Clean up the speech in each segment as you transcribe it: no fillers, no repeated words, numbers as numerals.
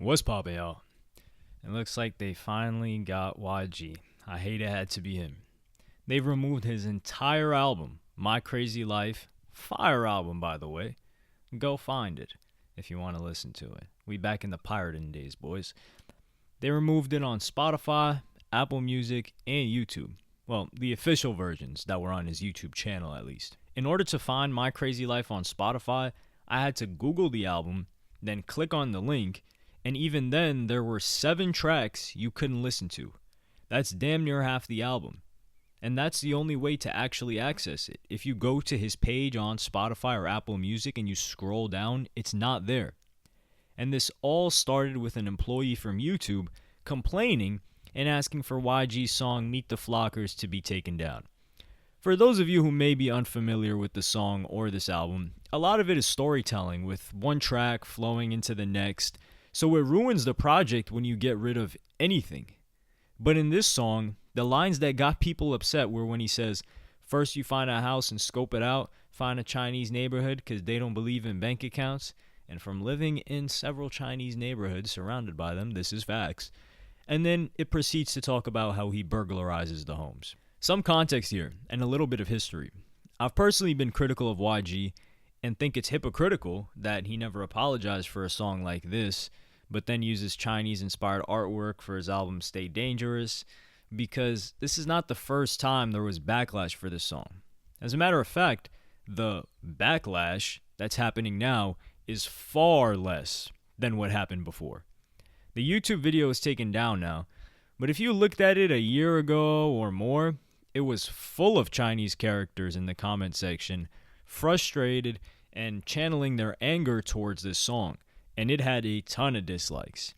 What's poppin', y'all? It looks like they finally got YG. I hate it had to be him. They've removed his entire album, My Crazy Life. Fire album, by the way. Go find it if you want to listen to it. We back in the pirating days, boys. They removed it on Spotify, Apple Music, and YouTube. Well, the official versions that were on his YouTube channel, at least. In order to find My Crazy Life on Spotify, I had to Google the album, then click on the link, and even then, there were 7 tracks you couldn't listen to. That's damn near half the album. And that's the only way to actually access it. If you go to his page on Spotify or Apple Music and you scroll down, it's not there. And this all started with an employee from YouTube complaining and asking for YG's song Meet the Flockers to be taken down. For those of you who may be unfamiliar with the song or this album, a lot of it is storytelling with one track flowing into the next, so it ruins the project when you get rid of anything. But in this song, the lines that got people upset were when he says, first you find a house and scope it out, find a Chinese neighborhood because they don't believe in bank accounts, and from living in several Chinese neighborhoods surrounded by them, this is facts. And then it proceeds to talk about how he burglarizes the homes. Some context here, and a little bit of history. I've personally been critical of YG, and think it's hypocritical that he never apologized for a song like this, but then uses Chinese-inspired artwork for his album Stay Dangerous, because this is not the first time there was backlash for this song. As a matter of fact, the backlash that's happening now is far less than what happened before. The YouTube video is taken down now, but if you looked at it a year ago or more, it was full of Chinese characters in the comment section, frustrated and channeling their anger towards this song, and it had a ton of dislikes.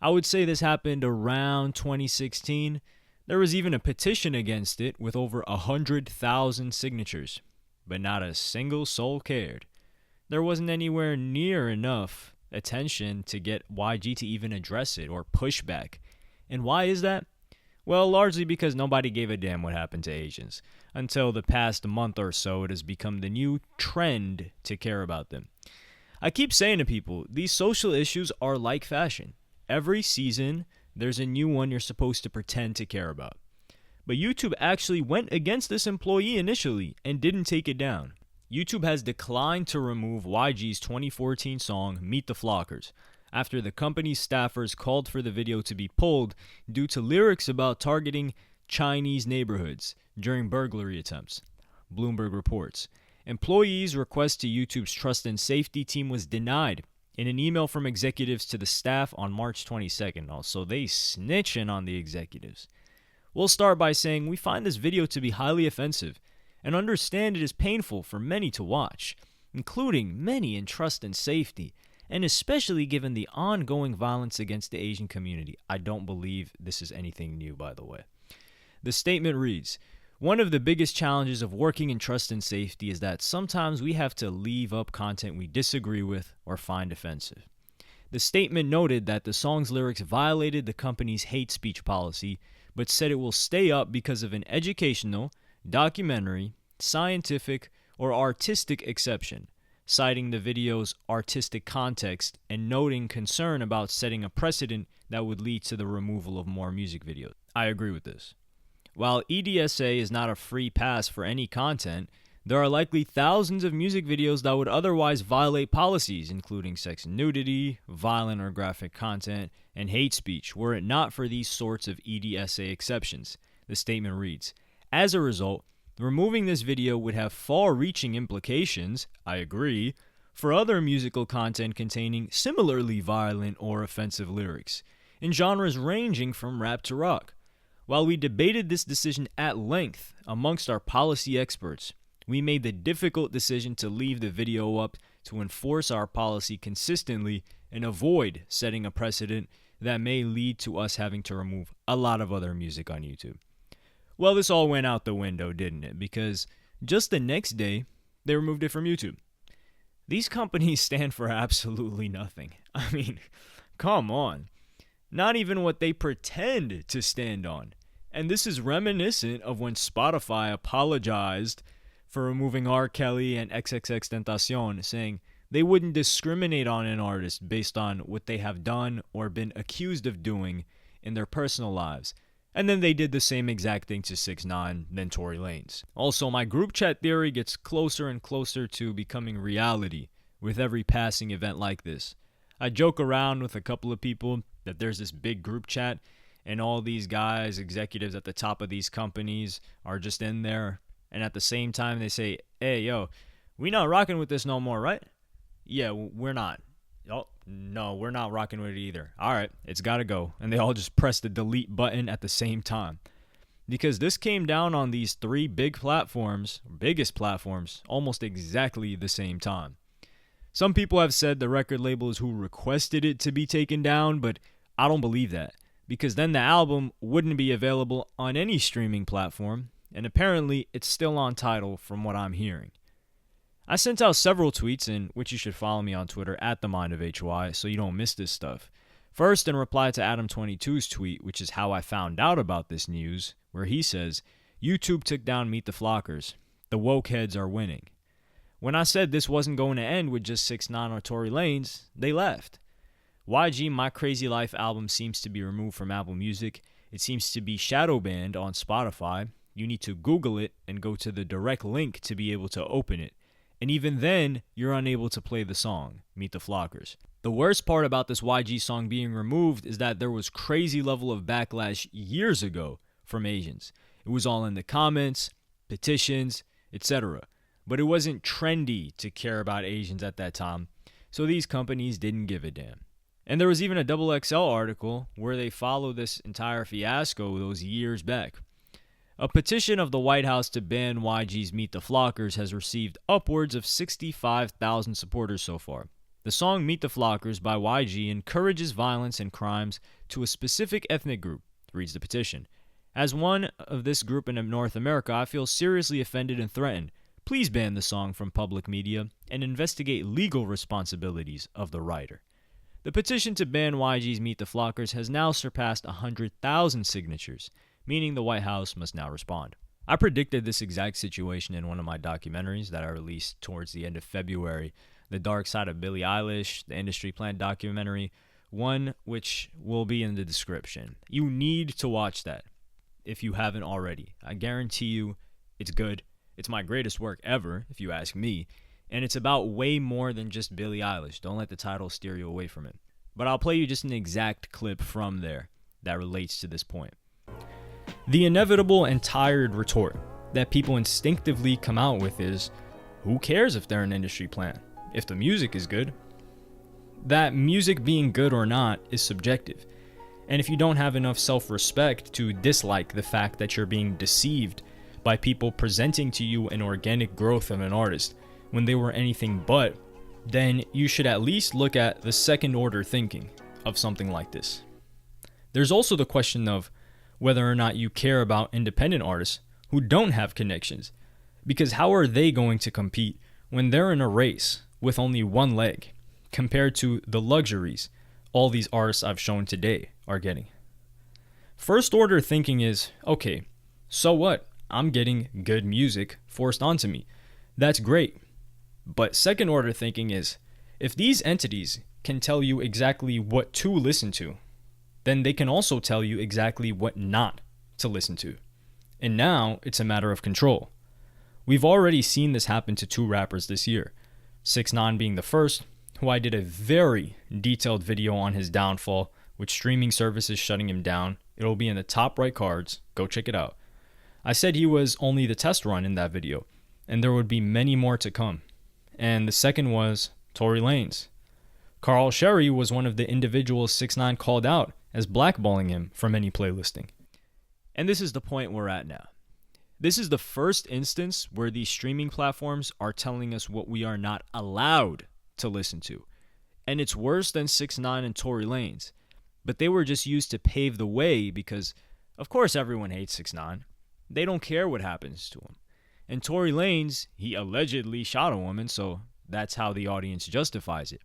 I would say this happened around 2016. There was even a petition against it with over 100,000 signatures, but not a single soul cared. There wasn't anywhere near enough attention to get YG to even address it or push back. And why is that? Well, largely because nobody gave a damn what happened to Asians. Until the past month or so, it has become the new trend to care about them. I keep saying to people, these social issues are like fashion. Every season, there's a new one you're supposed to pretend to care about. But YouTube actually went against this employee initially and didn't take it down. YouTube has declined to remove YG's 2014 song, Meet the Flockers, after the company's staffers called for the video to be pulled due to lyrics about targeting Chinese neighborhoods during burglary attempts, Bloomberg reports. Employees' request to YouTube's trust and safety team was denied in an email from executives to the staff on March 22nd. Also, they snitching on the executives. We'll start by saying we find this video to be highly offensive and understand it is painful for many to watch, including many in trust and safety, and especially given the ongoing violence against the Asian community. I don't believe this is anything new, by the way. The statement reads, one of the biggest challenges of working in trust and safety is that sometimes we have to leave up content we disagree with or find offensive. The statement noted that the song's lyrics violated the company's hate speech policy, but said it will stay up because of an educational, documentary, scientific, or artistic exception, citing the video's artistic context and noting concern about setting a precedent that would lead to the removal of more music videos. I agree with this. While EDSA is not a free pass for any content, there are likely thousands of music videos that would otherwise violate policies, including sex and nudity, violent or graphic content, and hate speech, were it not for these sorts of EDSA exceptions. The statement reads, as a result, removing this video would have far-reaching implications, I agree, for other musical content containing similarly violent or offensive lyrics, in genres ranging from rap to rock. While we debated this decision at length amongst our policy experts, we made the difficult decision to leave the video up to enforce our policy consistently and avoid setting a precedent that may lead to us having to remove a lot of other music on YouTube. Well, this all went out the window, didn't it? Because just the next day, they removed it from YouTube. These companies stand for absolutely nothing. I mean, come on. Not even what they pretend to stand on. And this is reminiscent of when Spotify apologized for removing R. Kelly and XXXTentacion, saying, They wouldn't discriminate on an artist based on what they have done or been accused of doing in their personal lives. And then they did the same exact thing to 6ix9ine, then Tory Lanez. Also, my group chat theory gets closer and closer to becoming reality with every passing event like this. I joke around with a couple of people that there's this big group chat and all these guys, executives at the top of these companies are just in there. And at the same time, they say, hey, yo, we not rocking with this no more, right? Yeah, we're not. Oh, no, we're not rocking with it either. All right, it's got to go. And they all just press the delete button at the same time. Because this came down on these three biggest platforms, almost exactly the same time. Some people have said the record label is who requested it to be taken down, but I don't believe that. Because then the album wouldn't be available on any streaming platform, and apparently it's still on Tidal from what I'm hearing. I sent out several tweets, in which you should follow me on Twitter at @TheMindOfHY so you don't miss this stuff. First, in reply to Adam22's tweet, which is how I found out about this news, where he says, YouTube took down Meet the Flockers. The woke heads are winning. When I said this wasn't going to end with just 6ix9ine or Tory Lanez, they left. YG My Crazy Life album seems to be removed from Apple Music. It seems to be shadow banned on Spotify. You need to Google it and go to the direct link to be able to open it. And even then, you're unable to play the song, Meet the Flockers. The worst part about this YG song being removed is that there was crazy level of backlash years ago from Asians. It was all in the comments, petitions, etc. But it wasn't trendy to care about Asians at that time, so these companies didn't give a damn. And there was even a XXL article where they follow this entire fiasco those years back. A petition of the White House to ban YG's Meet the Flockers has received upwards of 65,000 supporters so far. The song Meet the Flockers by YG encourages violence and crimes to a specific ethnic group, reads the petition. As one of this group in North America, I feel seriously offended and threatened. Please ban the song from public media and investigate legal responsibilities of the writer. The petition to ban YG's Meet the Flockers has now surpassed 100,000 signatures, meaning the White House must now respond. I predicted this exact situation in one of my documentaries that I released towards the end of February, The Dark Side of Billie Eilish, the Industry Plant documentary, one which will be in the description. You need to watch that if you haven't already. I guarantee you it's good. It's my greatest work ever, if you ask me, and it's about way more than just Billie Eilish. Don't let the title steer you away from it. But I'll play you just an exact clip from there that relates to this point. The inevitable and tired retort that people instinctively come out with is, who cares if they're an industry plant, if the music is good? That music being good or not is subjective. And if you don't have enough self-respect to dislike the fact that you're being deceived by people presenting to you an organic growth of an artist when they were anything but, then you should at least look at the second order thinking of something like this. There's also the question of whether or not you care about independent artists who don't have connections, because how are they going to compete when they're in a race with only one leg compared to the luxuries all these artists I've shown today are getting? First order thinking is, okay, so what? I'm getting good music forced onto me. That's great. But second order thinking is, if these entities can tell you exactly what to listen to, then they can also tell you exactly what not to listen to. And now it's a matter of control. We've already seen this happen to two rappers this year, 6ix9ine being the first, who I did a very detailed video on his downfall, with streaming services shutting him down. It'll be in the top right cards. Go check it out. I said he was only the test run in that video, and there would be many more to come. And the second was Tory Lanez. Carl Sherry was one of the individuals 6ix9ine called out as blackballing him from any playlisting. And this is the point we're at now. This is the first instance where these streaming platforms are telling us what we are not allowed to listen to. And it's worse than 6ix9ine and Tory Lanez. But they were just used to pave the way because, of course, everyone hates 6ix9ine. They don't care what happens to him. And Tory Lanez, he allegedly shot a woman, so that's how the audience justifies it.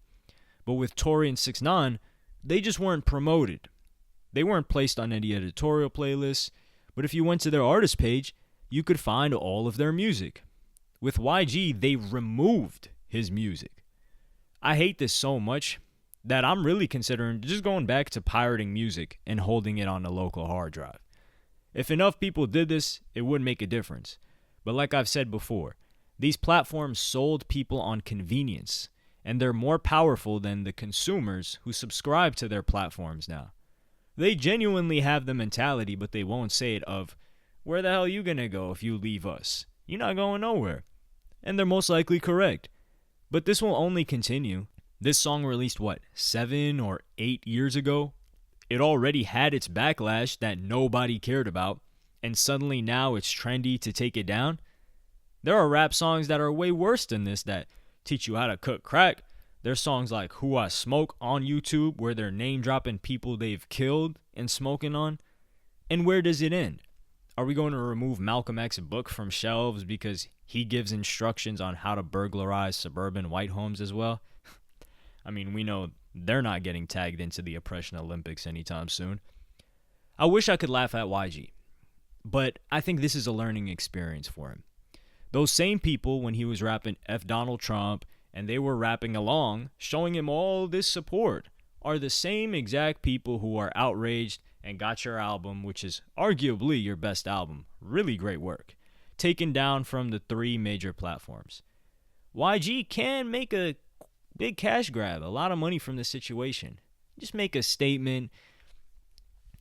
But with Tory and 6ix9ine, they just weren't promoted. They weren't placed on any editorial playlists, but if you went to their artist page, you could find all of their music. With YG, they removed his music. I hate this so much that I'm really considering just going back to pirating music and holding it on a local hard drive. If enough people did this, it would make a difference. But like I've said before, these platforms sold people on convenience, and they're more powerful than the consumers who subscribe to their platforms now. They genuinely have the mentality, but they won't say it, of, where the hell are you gonna go if you leave us? You're not going nowhere. And they're most likely correct. But this will only continue. This song released, 7 or 8 years ago? It already had its backlash that nobody cared about, and suddenly now it's trendy to take it down? There are rap songs that are way worse than this that teach you how to cook crack. There's songs like Who I Smoke on YouTube where they're name dropping people they've killed and smoking on. And where does it end? Are we going to remove Malcolm X's book from shelves because he gives instructions on how to burglarize suburban white homes as well? I mean, we know they're not getting tagged into the Oppression Olympics anytime soon. I wish I could laugh at YG, but I think this is a learning experience for him. Those same people, when he was rapping F Donald Trump and they were rapping along, showing him all this support, are the same exact people who are outraged and got your album, which is arguably your best album, really great work, taken down from the 3 major platforms. YG can make a big cash grab, a lot of money from this situation. Just make a statement,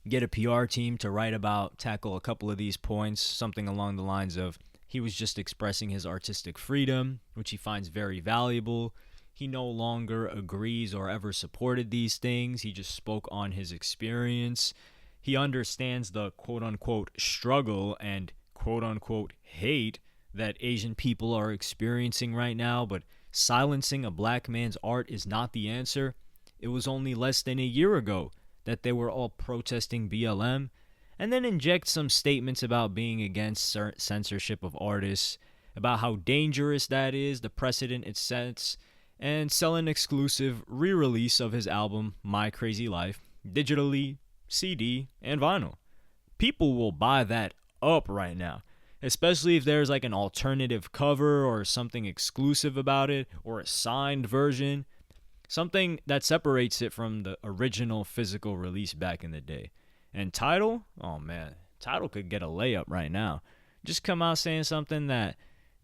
get a PR team to tackle a couple of these points, something along the lines of, he was just expressing his artistic freedom, which he finds very valuable. He no longer agrees or ever supported these things. He just spoke on his experience. He understands the quote-unquote struggle and quote-unquote hate that Asian people are experiencing right now, but silencing a black man's art is not the answer. It was only less than a year ago that they were all protesting BLM, and then inject some statements about being against censorship of artists, about how dangerous that is, the precedent it sets, and sell an exclusive re-release of his album My Crazy Life, digitally, CD, and vinyl. People will buy that up right now, especially if there's like an alternative cover or something exclusive about it, or a signed version, something that separates it from the original physical release back in the day. And Tidal, oh man, Tidal could get a layup right now. Just come out saying something that,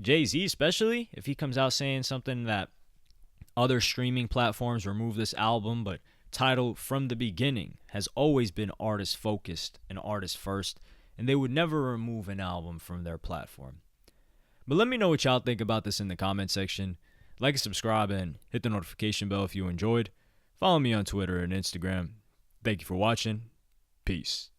Jay-Z especially, if he comes out saying something that other streaming platforms remove this album, but Tidal from the beginning has always been artist focused and artist first, and they would never remove an album from their platform. But let me know what y'all think about this in the comment section. Like and subscribe and hit the notification bell if you enjoyed. Follow me on Twitter and Instagram. Thank you for watching. Peace.